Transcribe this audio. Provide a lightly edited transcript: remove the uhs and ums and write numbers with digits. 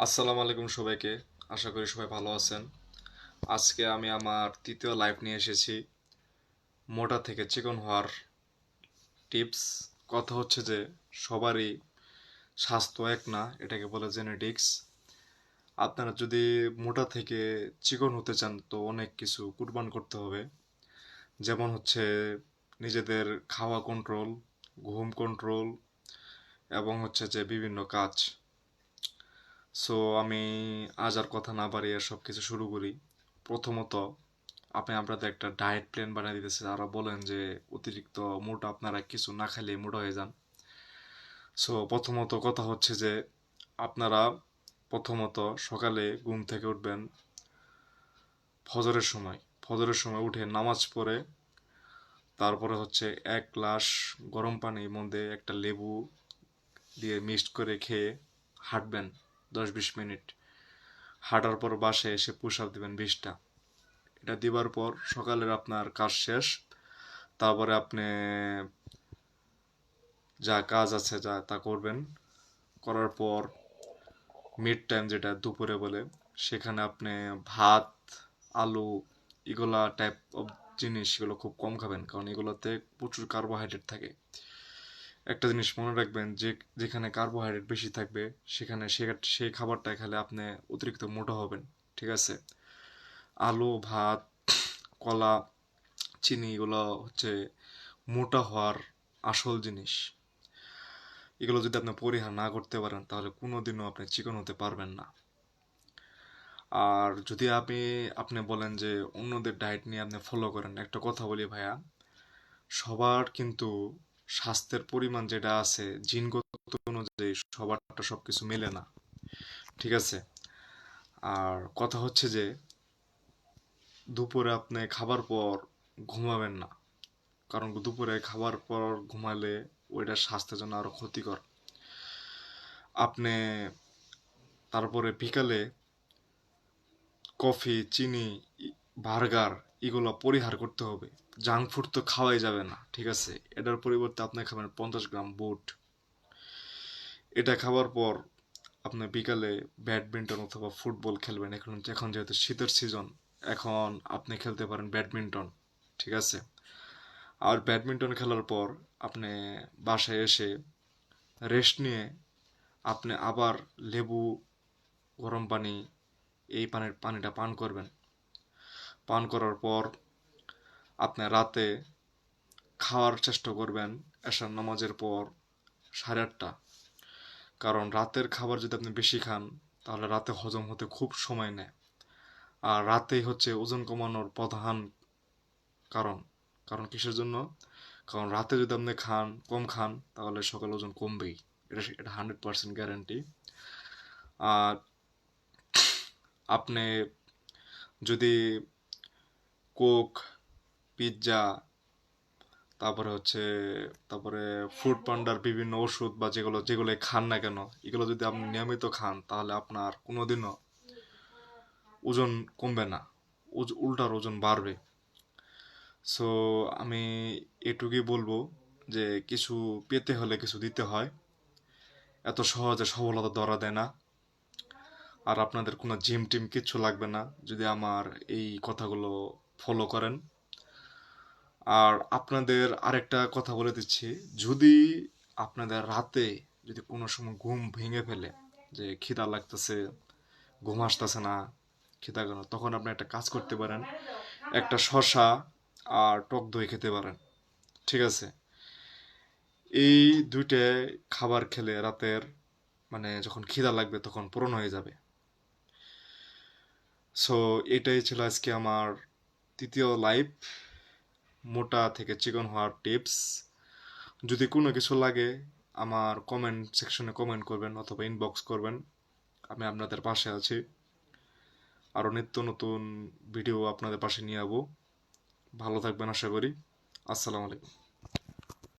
আসসালামু আলাইকুম সবাইকে। আশা করি সবাই ভালো আছেন। আজকে আমি আমার তৃতীয় লাইভ নিয়ে এসেছি, মোটা থেকে চিকন হওয়ার টিপস। কথা হচ্ছে যে সবারই স্বাস্থ্য এক না, এটাকে বলে জেনেটিক্স। আপনারা যদি মোটা থেকে চিকন হতে চান তো অনেক কিছু কুরবান করতে হবে। যেমন হচ্ছে নিজেদের খাওয়া কন্ট্রোল, ঘুম কন্ট্রোল এবং হচ্ছে যে বিভিন্ন কাজ। সো আমি আজ আর কথা না বাড়িয়ে সব কিছু শুরু করি। প্রথমত, আপনি আপনাদের একটা ডায়েট প্ল্যান বানিয়ে দিতেছে, যারা বলেন যে অতিরিক্ত মোটা আপনারা কিছু না খেলে মোটা হয়ে যান। সো প্রথমত কথা হচ্ছে যে আপনারা প্রথমত সকালে ঘুম থেকে উঠবেন ফজরের সময় উঠে নামাজ পড়ে তারপরে হচ্ছে এক গ্লাস গরম পানির মধ্যে একটা লেবু দিয়ে মিক্সড করে খেয়ে হাঁটবেন 10-20 মিনিট। হাঁটার পর বাসায় এসে পুশ আপ দিবেন 20টা। এটা দিবার পর সকালের আপনার কাজ শেষ। তারপরে আপনি যা কাজ আছে যা তা করবেন। করার পর মিড টাইম, যেটা দুপুরে বলে, সেখানে আপনি ভাত, আলু, এগুলা টাইপ অফ জিনিস এগুলো খুব কম খাবেন, কারণ এগুলোতে প্রচুর কার্বোহাইড্রেট থাকে। একটা জিনিস মনে রাখবেন, যে যেখানে কার্বোহাইড্রেট বেশি থাকবে সেখানে সেই খাবারটা খেলে আপনি অতিরিক্ত মোটা হবেন। ঠিক আছে? আলু, ভাত, কলা, চিনি এগুলো হচ্ছে মোটা হওয়ার আসল জিনিস। এগুলো যদি আপনি পরিহার না করতে পারেন তাহলে কোনোদিনও আপনি চিকন হতে পারবেন না। আর যদি আপনি বলেন যে অন্যদের ডায়েট নিয়ে আপনি ফলো করেন, একটা কথা বলি ভাইয়া, সবার কিন্তু স্বাস্থ্যের পরিমাণ যেটা আছে জিনগত অনুযায়ী সবারটা সবকিছু মেলে না। ঠিক আছে? আর কথা হচ্ছে যে দুপুরে আপনি খাবার পর ঘুমাবেন না, কারণ দুপুরে খাবার পর ঘুমালে ওইটা স্বাস্থ্যের জন্য আরো ক্ষতিকর। আপনি তারপরে বিকালে কফি, চিনি, বার্গার এগুলো পরিহার করতে হবে। জাঙ্ক ফুড তো খাওয়াই যাবে না। ঠিক আছে? এটার পরিবর্তে আপনি খাবেন 50 গ্রাম বুট। এটা খাওয়ার পর আপনি বিকালে ব্যাডমিন্টন অথবা ফুটবল খেলবেন। এখন এখন যেহেতু শীতের সিজন, এখন আপনি খেলতে পারেন ব্যাডমিন্টন। ঠিক আছে? আর ব্যাডমিন্টন খেলার পর আপনি বাসায় এসে রেস্ট নিয়ে আপনি আবার লেবু, গরম পানি, এই পানিটা পান করবেন। পান করার পর আপনি রাতে খাওয়ার চেষ্টা করবেন এশার নামাজের পর 8:30। কারণ রাতের খাবার যদি আপনি বেশি খান তাহলে রাতে হজম হতে খুব সময় নেয়। আর রাতেই হচ্ছে ওজন কমানোর প্রধান কারণ। কারণ কিসের জন্য? কারণ রাতে যদি আপনি কম খান তাহলে সকালে ওজন কমবেই। এটা 100% গ্যারান্টি। আর আপনি যদি কোক, পিৎজা, তারপরে হচ্ছে তারপরে ফুড পান্ডার বিভিন্ন ওষুধ বা যেগুলো যেগুলো খান না কেন, এগুলো যদি আপনি নিয়মিত খান তাহলে আপনার কোনোদিনও ওজন কমবে না, উল্টার ওজন বাড়বে। সো আমি এটুকুই বলবো যে কিছু পেতে হলে কিছু দিতে হয়, এত সহজে সফলতা ধরা দেয় না। আর আপনাদের কোনো জিম টিম কিচ্ছু লাগবে না যদি আমার এই কথাগুলো ফলো করেন। আর আপনাদের আরেকটা কথা বলে দিচ্ছি, যদি আপনাদের রাতে যদি কোনো সময় ঘুম ভেঙে ফেলে, যে খিদা লাগতেছে, ঘুম আসতেছে না, খিদা কেন, তখন আপনি একটা কাজ করতে পারেন, একটা শসা আর টক দই খেতে পারেন। ঠিক আছে? এই দুইটা খাবার খেলে রাতের, মানে যখন খিদা লাগবে তখন পূরণ হয়ে যাবে। সো এটাই ছিল আজকে আমার তৃতীয় লাইভ, মোটা থেকে চিকন হওয়ার টিপস। যদি কোনো কিছু লাগে আমার কমেন্ট সেকশনে কমেন্ট করবেন অথবা ইনবক্স করবেন, আমি আপনাদের পাশে আছি। আরও নিত্য নতুন ভিডিও আপনাদের পাশে নিয়ে যাবো। ভালো থাকবেন আশা করি। আসসালামু আলাইকুম।